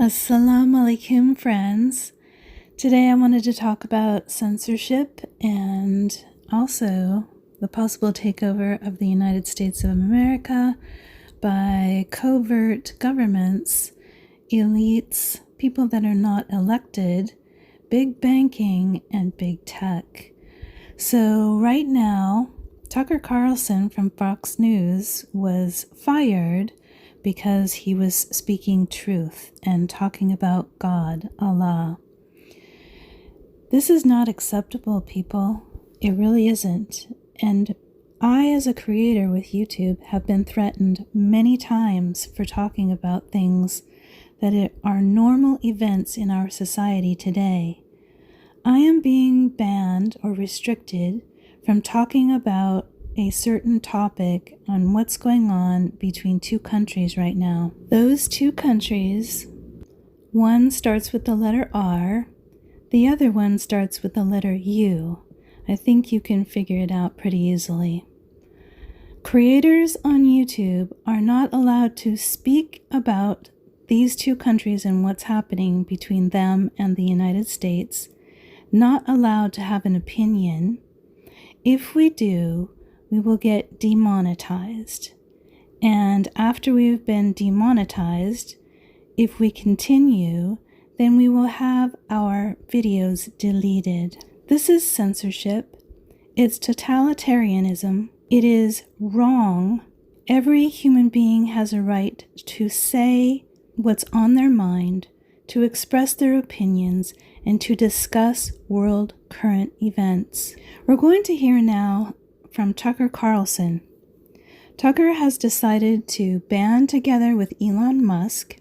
Assalamu alaikum, friends. Today I wanted to talk about censorship and also the possible takeover of the United States of America by covert governments, elites, people that are not elected, big banking, and big tech. So right now, Tucker Carlson from Fox News was fired because he was speaking truth and talking about God, Allah. This is not acceptable, people. It really isn't. And I, as a creator with YouTube, have been threatened many times for talking about things that are normal events in our society today. I am being banned or restricted from talking about a certain topic on what's going on between two countries right now. Those two countries, one starts with the letter R, the other one starts with the letter U. I think you can figure it out pretty easily. Creators on YouTube are not allowed to speak about these two countries and what's happening between them and the United States, not allowed to have an opinion. If we do, we will get demonetized. And after we've been demonetized, if we continue, then we will have our videos deleted. This is censorship. It's totalitarianism. It is wrong. Every human being has a right to say what's on their mind, to express their opinions, and to discuss world current events. We're going to hear now from Tucker Carlson. Tucker has decided to band together with Elon Musk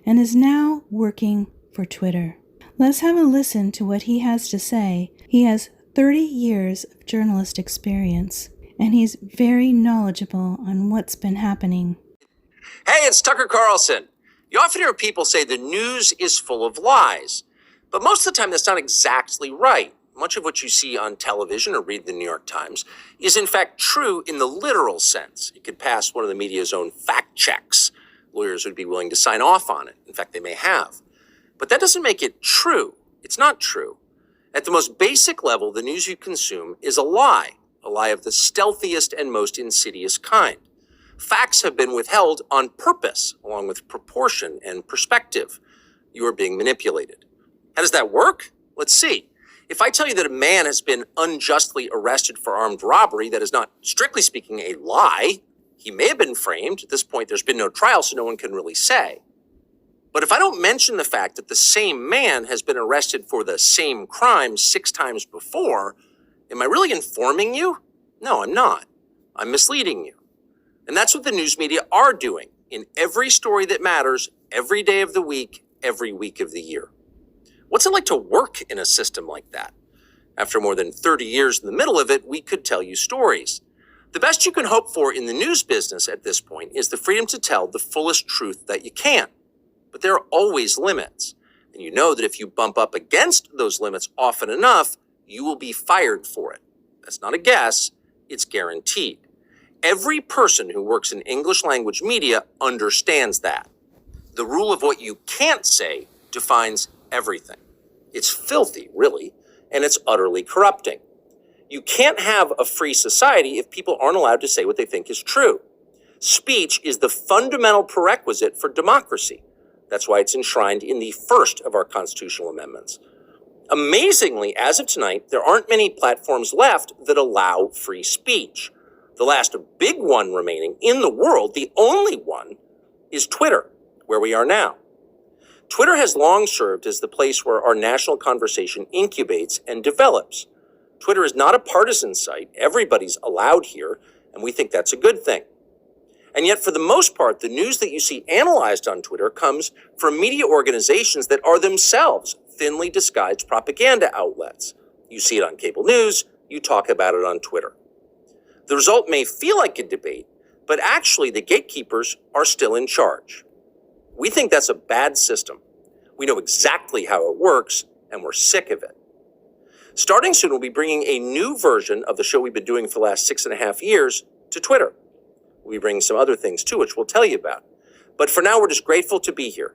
and is now working for Twitter. Let's have a listen to what he has to say. He has 30 years of journalist experience, and he's very knowledgeable on what's been happening. Hey, it's Tucker Carlson. You often hear people say the news is full of lies, but most of the time that's not exactly right. Much of what you see on television or read the New York Times is in fact true in the literal sense. It could pass one of the media's own fact checks. Lawyers would be willing to sign off on it. In fact, they may have. But that doesn't make it true. It's not true. At the most basic level, the news you consume is a lie of the stealthiest and most insidious kind. Facts have been withheld on purpose, along with proportion and perspective. You are being manipulated. How does that work? Let's see. If I tell you that a man has been unjustly arrested for armed robbery, that is not, strictly speaking, a lie. He may have been framed. At this point, there's been no trial, so no one can really say. But if I don't mention the fact that the same man has been arrested for the same crime 6 times before, am I really informing you? No, I'm not. I'm misleading you. And that's what the news media are doing in every story that matters, every day of the week, every week of the year. What's it like to work in a system like that? After more than 30 years in the middle of it, we could tell you stories. The best you can hope for in the news business at this point is the freedom to tell the fullest truth that you can. But there are always limits. And you know that if you bump up against those limits often enough, you will be fired for it. That's not a guess, it's guaranteed. Every person who works in English language media understands that. The rule of what you can't say defines everything. It's filthy, really, and it's utterly corrupting. You can't have a free society if people aren't allowed to say what they think is true. Speech is the fundamental prerequisite for democracy. That's why it's enshrined in the first of our constitutional amendments. Amazingly, as of tonight, there aren't many platforms left that allow free speech. The last big one remaining in the world, the only one, is Twitter, where we are now. Twitter has long served as the place where our national conversation incubates and develops. Twitter is not a partisan site. Everybody's allowed here, and we think that's a good thing. And yet, for the most part, the news that you see analyzed on Twitter comes from media organizations that are themselves thinly disguised propaganda outlets. You see it on cable news, you talk about it on Twitter. The result may feel like a debate, but actually the gatekeepers are still in charge. We think that's a bad system. We know exactly how it works, and we're sick of it. Starting soon, we'll be bringing a new version of the show we've been doing for the last 6.5 years to Twitter. We'll be bringing some other things too, which we'll tell you about. But for now, we're just grateful to be here.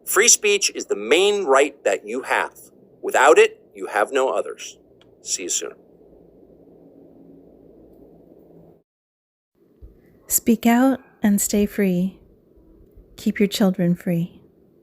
Free speech is the main right that you have. Without it, you have no others. See you soon. Speak out and stay free. Keep your children free.